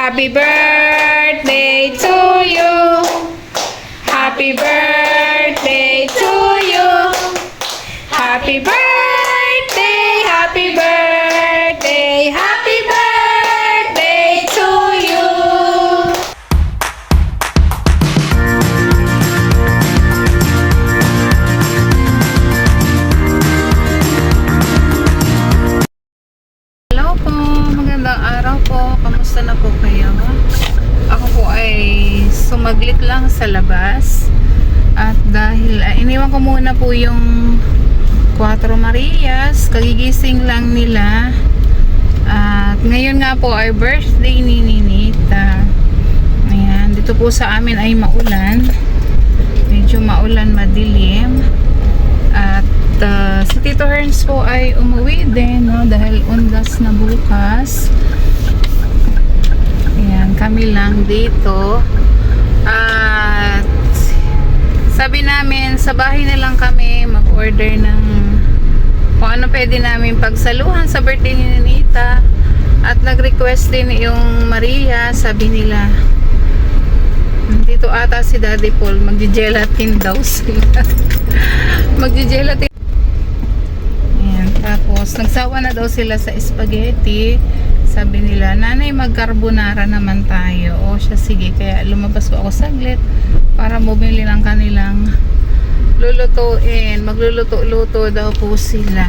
Happy birthday to you. Happy birthday to you. Happy birthday, happy birthday, happy birthday to you. Hello po, magandang araw po. Kamusta na po kayo? Ako po ay sumaglit lang sa labas. At dahil iniwan ko muna po yung Cuatro Marias, kagigising lang nila. At ngayon nga po ay birthday ni Ninita. Ayan, dito po sa amin ay maulan. Medyo maulan, madilim. At si Tito Herns po ay umuwi din, no? Dahil undas na bukas. Ayan, kami lang dito. At sabi namin, sa bahay na lang kami mag-order ng kung ano pwede namin pagsaluhan sa birthday ni Ninita. At nag-request din yung Maria, sabi nila dito ata si Daddy Paul, magji-gelatin daw sila. Magji-gelatin. Ayan, tapos nagsawa na daw sila sa spaghetti. Sabi nila, nanay, mag-carbonara naman tayo. O siya, sige. Kaya lumabas po ako saglit para bumili ng kanilang lulutuin. Magluluto-luto daw po sila.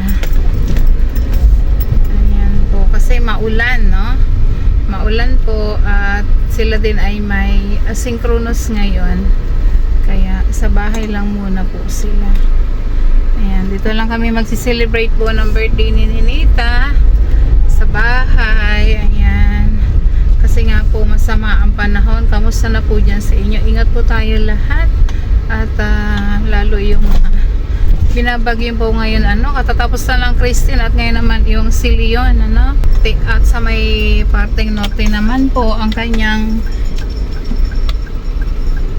Ayan po. Kasi maulan, no? Maulan po at sila din ay may asynchronous ngayon. Kaya sa bahay lang muna po sila. Ayan, dito lang kami magsi-celebrate po ng birthday ni Ninita. Sa bahay, ayan. Kasi nga po masama ang panahon. Kamusta na po dyan sa inyo? Ingat po tayo lahat. At lalo yung binabagyo po ngayon, katatapos na lang Christine at ngayon naman yung si Leon, at sa may parteng norte naman po ang kanyang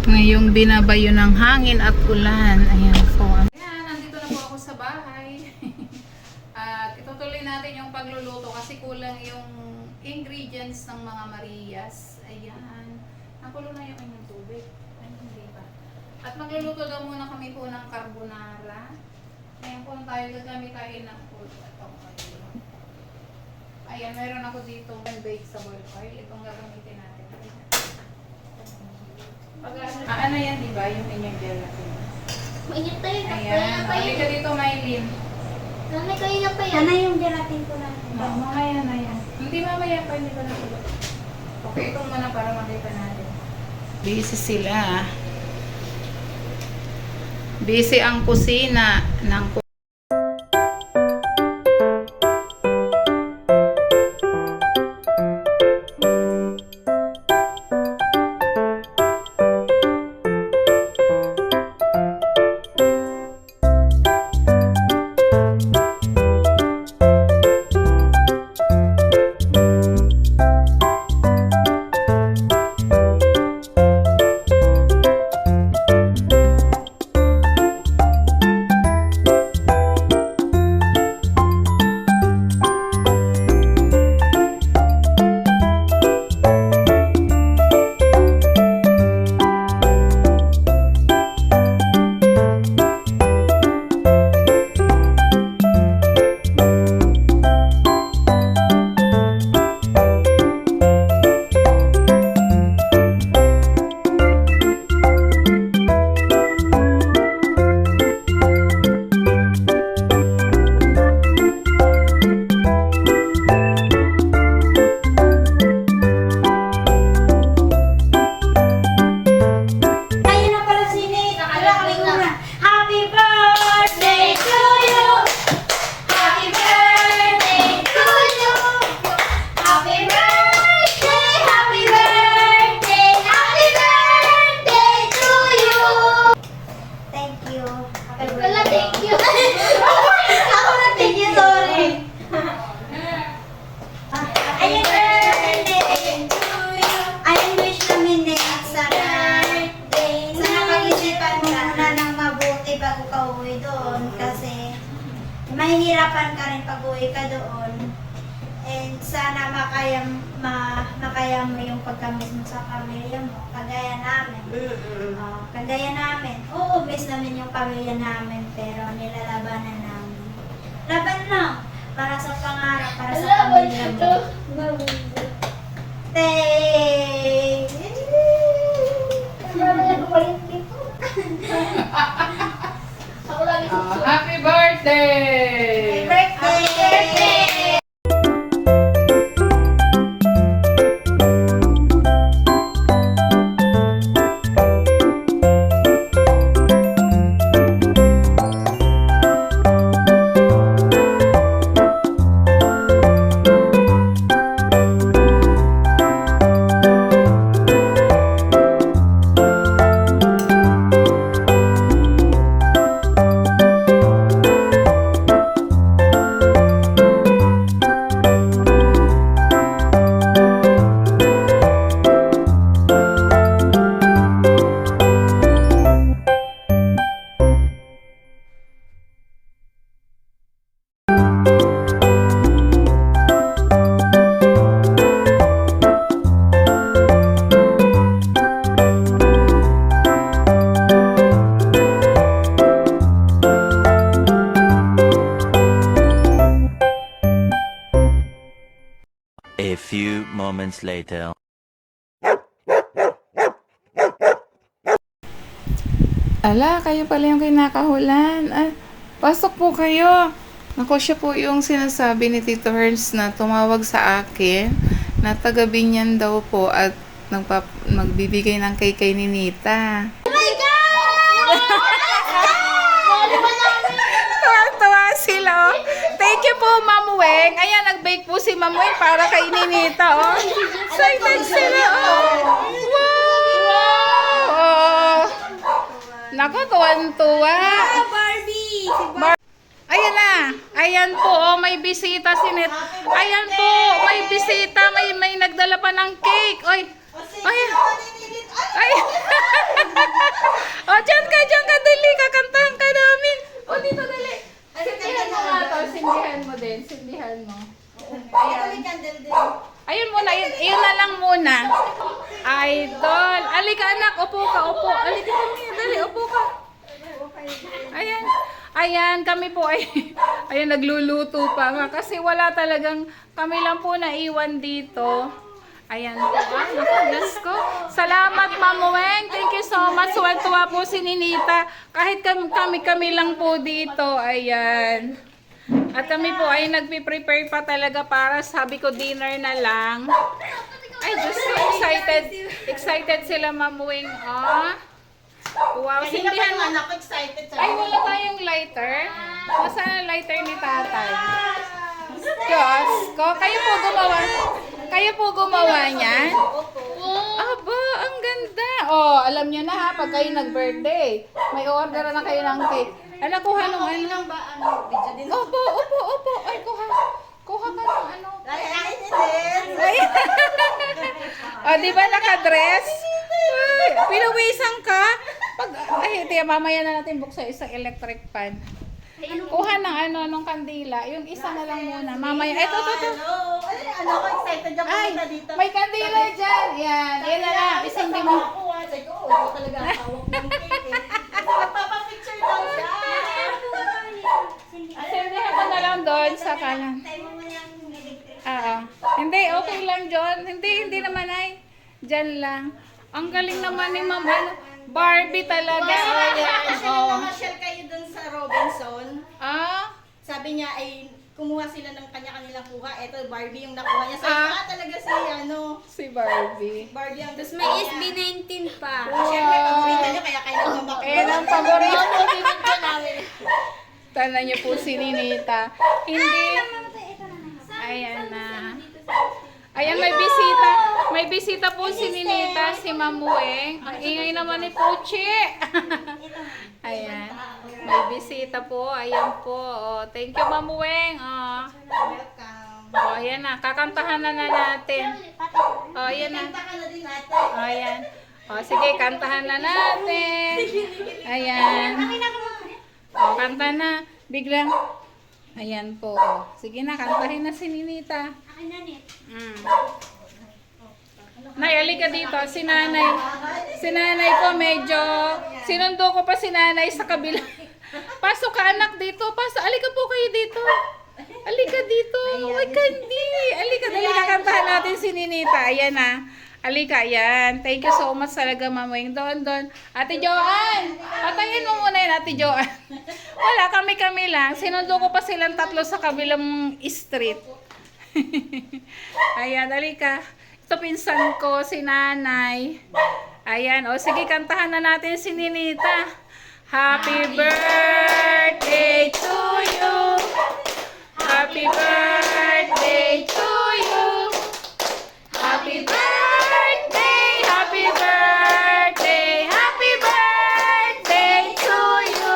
ngayong binabayo ng hangin at ulan. Ayan po. Ayan, nandito na po ako sa bahay. At itutuloy natin yung pagluluto kasi kulang yung ingredients ng mga Marias. Ayan. Nakulo na yung inyong tubig. Ay, hindi pa. At magluluto daw muna kami po ng carbonara. Ayan po tayo, gagamit tayo ng food. Ayan, meron ako dito vegetable oil. Itong gagamitin natin. Ano yan, diba? Yung inyong gelatin. Mainit tayo. Ayan. Halika dito, Mylene. Nanay, kayo na pa yan. Nanay, yung gelatin ko na. Mamaya na yan. Hindi mamaya pa, hindi pa na tulog. Okay, itong muna para makita natin. Busy sila. Busy ang kusina ng mahihirapan ka rin pag uwi ka doon. And sana makaya kaya mo yung pagka-miss mo sa pamilya mo, kagaya namin. Kagaya namin. Oo, miss namin yung pamilya namin, pero nilalabanan namin. Laban lang, para sa pangarap, para sa pamilya mo. Tay! Happy birthday! Happy birthday! A few moments later. Ala, kayo pala yung kinakahulan. Ah, pasok po kayo. Ako, siya po yung sinasabi ni Tito Herns na tumawag sa akin na taga Binyan daw po at magbibigay ng kay Ninita. Oh my God! Tuwa-tuwa sila. Oh. Thank you po, Ma'am Weng. Ayan, nag-bake po si Ma'am Weng para kay Ninita. Oh. Excited sila. Oh. Wow! Oh. Naku, tuwan-tuwa. Barbie! Ayan na. Ayan po, oh, may bisita si Net. Ayan po, may bisita. May nagdala pa ng cake. Oy. Ay. Ay. Oh, dyan ka, dali. Kakantahan ka namin. Oh, dito, dali. Sindihan mo nga to. Sindihan mo din. Sindihan mo. Ayun muna, yun na lang muna. Idol. Alika anak, upo ka, upo. Alika kami, dali, upo ka. Ayan. Ayan, kami po ay ayan, nagluluto pa nga kasi wala talagang, kami lang po naiwan dito. Ayan po. Ah, naku, Diyos ko. Salamat, Ma'am Weng. Thank you so much. Tuwa po si Ninita. Kahit kami lang po dito. Ayan. At kami po ay nagpi-prepare pa talaga para, sabi ko, dinner na lang. Ay, Diyos ko, excited. Excited sila, Ma'am Weng. Ah. Wow, sindihan mo. Ay, wala tayong lighter. Nasaan ang lighter ni tatay? Diyos ko, kayo po gumawa niyan? Aba, ang ganda. Oh, alam nyo na ha, pag kayo nag-birthday, may order na kayo ng cake. Ala, kuha nung ano. Opo. Ay, kuha ka ng ano. Ay. Oh, di ba naka-dress? Ay, pinawisan ka? Ay, tiya, mamaya na natin buksan isang electric pan. Kuha ng anong kandila. Yung isa na lang muna. Mamaya. Ito. Ano ko excited na Ay, pumunta dito. may kandila dyan. Yan. Yan na lang. Isang di mo. Ako sabi ko, ito talaga ang hawak ng cake eh. Kasi magpapapicture daw siya. Asendihan ko na lang doon sa kanan. Hindi, okay lang, John. Hindi naman ay. Diyan lang. Ang galing naman ni Ma'am. Ano, Barbie talaga. Kasi Oh. namasyal kayo dun sa Robinson. Ah? Sabi niya ay kumuha sila ng kanya-kanilang kuha. Ito, Barbie yung nakuha niya. Sabi Ah. ko, talaga si Si Barbie. Barbie ang Tapos may SB19 pa. Siyempre, paborito niyo, kaya kayo nagmamakbo. Ayan ang paborito. Tanda niyo po si Ninita. Hindi. Ayan na. Ayan, may bisita. May bisita po si Ninita, si Ma'am Weng. Ang ingay naman ni Puchi. Ayan. May bisita po. Ayan po. Oh, thank you, Ma'am Weng. Oh. Welcome. Oh, ayan na. Kakantahan na natin. Oh, ayan na. Kanta ka na din natin. Oh, ayan. Oh, sige, kantahan na natin. Ayan. Oh, kanta na. Biglang. Ayan po. Oh. Sige na, kantahin na si Ninita. Akin na, Net. Mm. Nay, alika dito. Si nanay ko medyo, sinundo ko pa si nanay sa kabila. Pasok ka anak dito. Pasok. Alika po kayo dito. Alika dito. Uy, Candy. Alika, dali kakantahan natin si Ninita. Ayan na. Alika, ayan. Thank you so much talaga, Mamoying. Doon. Ate Joanne. Patayin mo muna yun, Ate Joanne. Wala, kami lang. Sinundo ko pa silang tatlo sa kabilang street. Ayan, alika. Ito pinsan ko, si nanay. Ayan, o sige, kantahan na natin si Ninita. Happy birthday to you. Happy birthday to you. Happy birthday, happy birthday, happy birthday to you.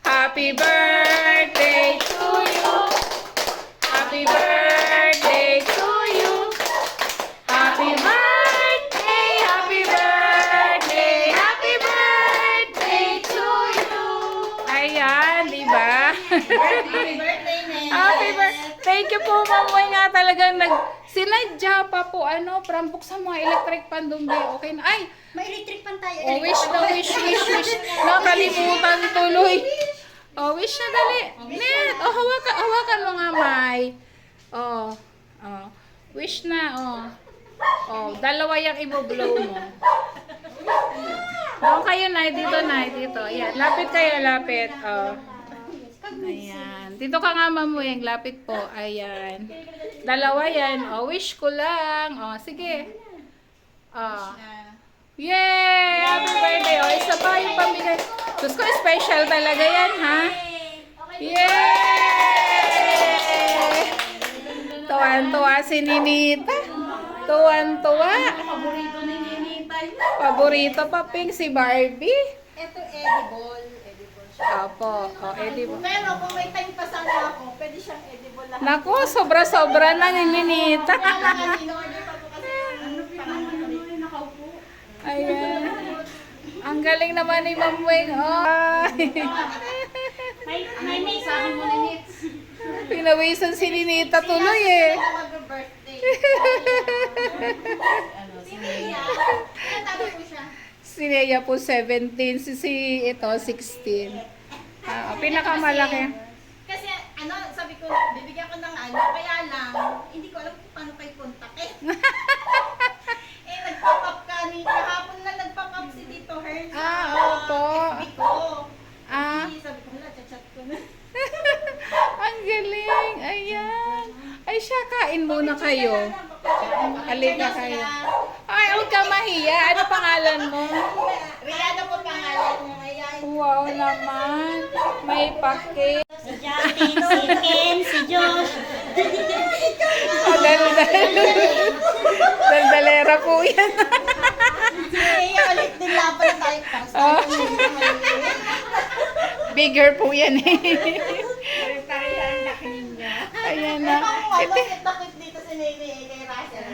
Happy birthday to you. Happy birthday to you. Happy birthday, happy birthday, happy birthday to you. Ayan, di ba? Happy birthday, Nen. Happy birthday. Thank you po, Mamoy, nga talagang sinadya pa po, from buksan mga electric pan doon, okay na. Ay, May electric pan tayo. oh, wish. Nakalimutan tuloy. Oh, wish na dali. Net, oh, hawakan mo nga, May. Oh, wish na, oh. Oh, dalawa yung i-blow mo. Doon kayo, Nay, dito. Ayan, lapit kayo, lapit. Oh. Ayan. Dito ka nga, Mamoyeng. Lapit po. Ayan. Dalawa yan. Oh, wish ko lang. Oh, sige. Oh. Yay! Happy birthday. Oh, isa pa yung pamigay. Diyos ko, special talaga yan, ha? Yay! Tuwan-tuwa si Ninita. Tuwan-tuwa. Paborito ni Ninita. Paborito pa, Pink, si Barbie. Ito, edible. Edible siya. Opo. Oh, edible. Pero kung may time pa sana ako, pwede siyang edible lahat. Naku, sobra-sobra na ni Ninita. Kaya lang kasi, in-order pa po kasi. Parang nakaupo. Ayan. Ang galing naman ni Ma'am Weng. Oh. May mensahe mo na Nits. Pinawisan si Ninita tuloy eh. Mag-birthday. Si Nia. Natalo po siya. Si Nea po 17, si ito 16. Pinakamalaki. Kasi sabi ko, bibigyan ko ng kaya lang, hindi ko alam kung paano kayo kontakin. Nag-pop up kahapon na nag-pop up si Tito Herz. Opo. FB ko. Sabi ko, chat ko na. Ang galing. Ayan. Ay siya, kain muna kayo. Halika kayo. Ay, huwag ka mahiya. Ano pangalan mo? Rihanna po pangalan niya. Ayan. Wow naman. May pake. Si Justin, si Ken, si Josh. Daldalera po yan. Iya, ulit din laban tayo. Oh. Bigger po yan eh. Ayan na. Ito. Bakit dito si Nene kay Russell?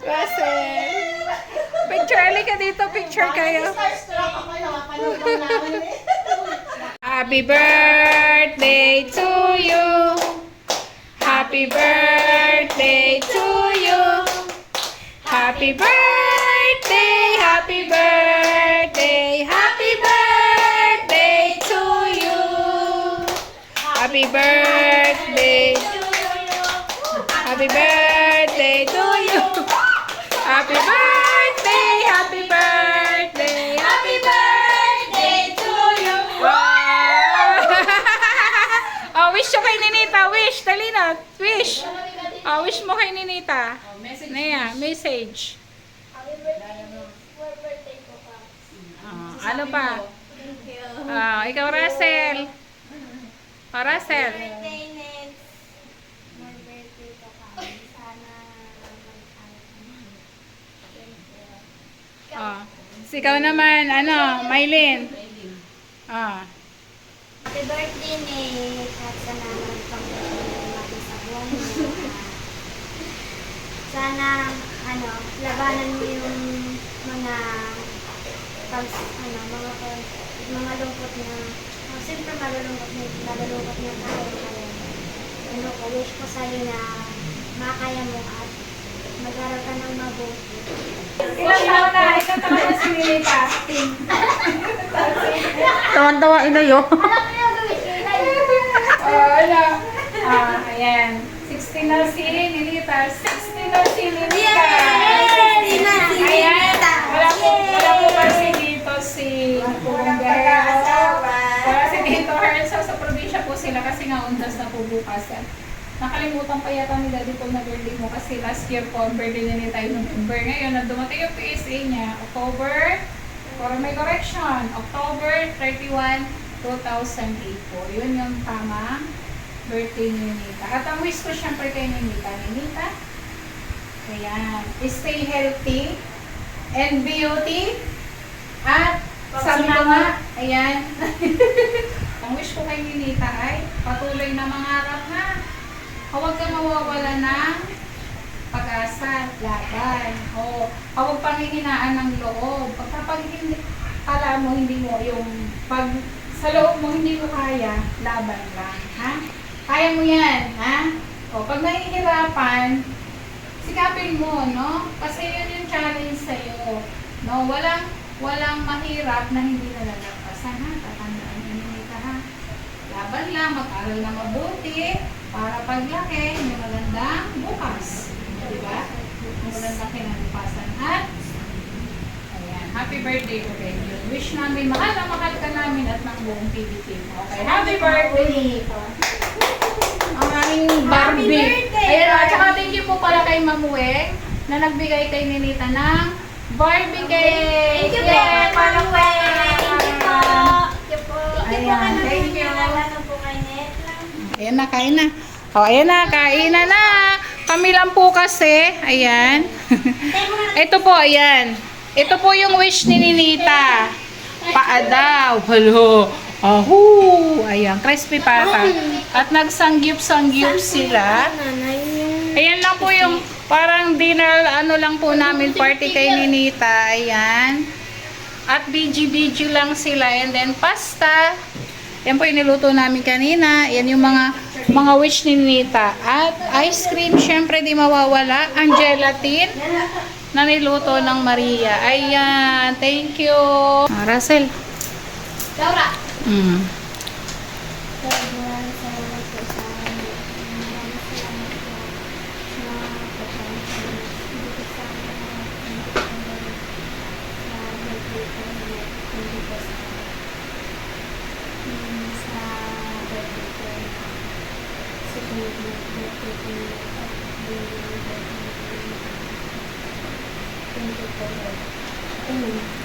Russell. Picture, alika dito. Picture kayo. Starstruck ako yung mapanood lang namin eh. Happy birthday to you. Happy birthday to you. Happy birthday, happy birthday, happy birthday to you. Happy birthday. Happy birthday to you. Happy birthday, happy birthday, happy birthday to you. Wow! Oh, wish ko kay Ninita. Wish, dali na. Wish. Oh, wish mo kay Ninita. Naya, message. Ano pa? Ikaw, Russell. Oh, Russell. Birthday, Nets. More birthday ko kami. Sana Oh. Ikaw naman, Mylene. Ah. happy birthday, Nets. At sana magpapalaki sa buwan mo. Sana, labanan mo yung mga mga lungkot na, siyempre malulungkot na tayo. Wish ko sa'yo na makaya mo at Mag-aral ka ng mabuti. Ilang taon na? Ilang taon na si Ninita? Tawan-tawa ina yun. Alam mo yung gawin, Inay? Ano? Ayan. 16 na si Ninita. 16 na si Ninita. Yay! 16 na si Ayan. Ninita. Wala po kasi dito si Pugong Guerrero. Wala si Tito Herz. Sa probinsya po sila kasi nga undas na po bukas. Nakalimutan pa yata nila dito na birthday mo kasi last year po ang birthday na tayo November. Ngayon, na dumating yung PSA niya, October, or may correction, October 31, 2008 po. Yun yung tamang birthday ni Ninita. At ang wish ko syempre kay Ninita, ayan, stay healthy and beauty at sabi ko nga, ayan, ang wish ko kay Ninita ay patuloy na mangarap na. Huwag ka mawawala ng pag-asa, laban, o huwag panghihinaan ng loob. Pagkapag hindi, kala mo hindi mo yung pag sa loob mo hindi mo kaya, laban lang, ha? Kaya mo yan, ha? O pag nahihirapan, sikapin mo, no? Kasi yun yung challenge sa'yo, no? Walang mahirap na hindi nalalagpasan, ha? Tatandaan mo ito, ha? Laban lang, mag-aral na mabuti, para paglaki, may magandang bukas. Diba? May magandang kinabukasan. At, ayan, happy birthday ulit. Yun. Wish namin, mahal na mahal ka namin at ng buong PB team. Okay, happy birthday! Ang aming Barbie. Happy birthday, Ayan, at saka Barbie. thank you po pala kay Ma'am Weng na nagbigay kay Ninita ng Barbie cake. Thank you po, Yay! Ma'am Weng. Thank you po. Thank you po. Ayan, thank you. Ano po kay Netla? Ayan na, kain na. O, ayan na, kain na na. Kami lang po kasi. Ayan. Ito po, ayan. Ito po yung wish ni Ninita. Paa daw. Hello. Ahoo. Ayan, crispy pata. At nagsangyup-sangyup sila. Ayan lang po yung parang dinner, ano lang po namin, party kay Ninita. Ayan. At BG lang sila. And then pasta. Yan po yung niluto namin kanina. Yan yung mga wish ni Ninita. At ice cream, syempre di mawawala. Ang gelatin na niluto ng Maria. Ayan. Thank you. Russell. Laura. Mm.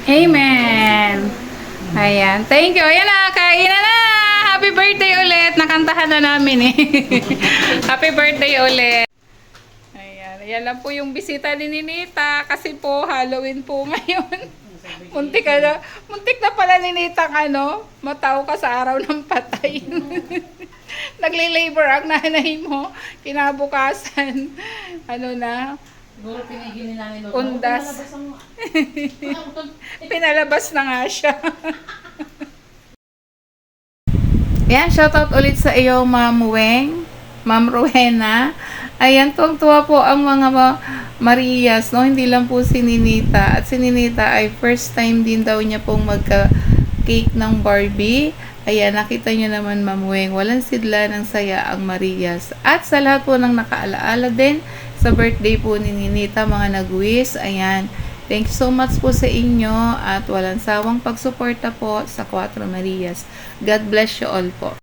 Amen. Ayan. Thank you. Ayan na. Kain na na. Happy birthday ulit. Nakantahan na namin eh. Happy birthday ulit. Ayan. Ayan lang po yung bisita ni Ninita. Kasi po, Halloween po ngayon. Muntik na pala Ninita mataw ka sa araw ng patay. Nagle-labor ang nanay mo. Kinabukasan. Siguro pinigilin namin doon. Undas. Pinalabas na nga siya. Ayan, shoutout ulit sa iyo, Ma'am Weng, Ma'am Rowena. Ayan, tuwang-tuwa po ang mga Marias, no? Hindi lang po si Ninita. At si Ninita ay first time din daw niya pong magka-cake ng Barbie. Ayan, nakita niyo naman, Ma'am Weng, walang sidla ng saya ang Marias. At sa lahat po ng nakaalaala din sa birthday po ni Ninita, mga nag-wish, ayan, thank you so much po sa inyo at walang sawang pagsuporta po sa 4 Marias. God bless you all po.